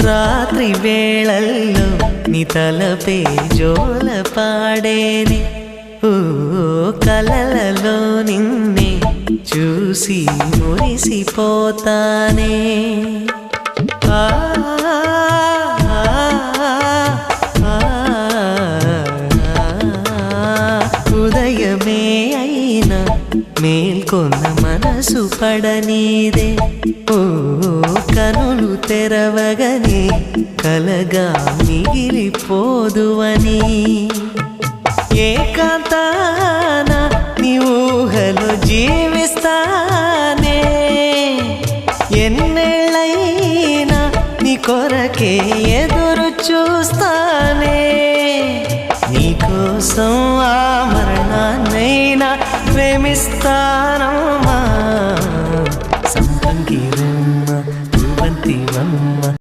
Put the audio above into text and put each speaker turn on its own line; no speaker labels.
రాత్రి వేళల్లో నీ తలపే జోల పాడేనే ఓ కలలలో నిన్నే చూసి మురిసిపోతానే ఆ ఉదయమే అయినా మేల్కొన్న మనసు పడనీదే ఓ కనులు తెరవగనే కలగా మిగిలిపోదువని ఏకాంతాన నీ ఊహలో జీవిస్తానే ఎన్నేళ్ళైనా నీ కొరకే ఎదురు చూస్తానే నీకోసం ఆ మరణాన్నైనా ప్రేమిస్తాను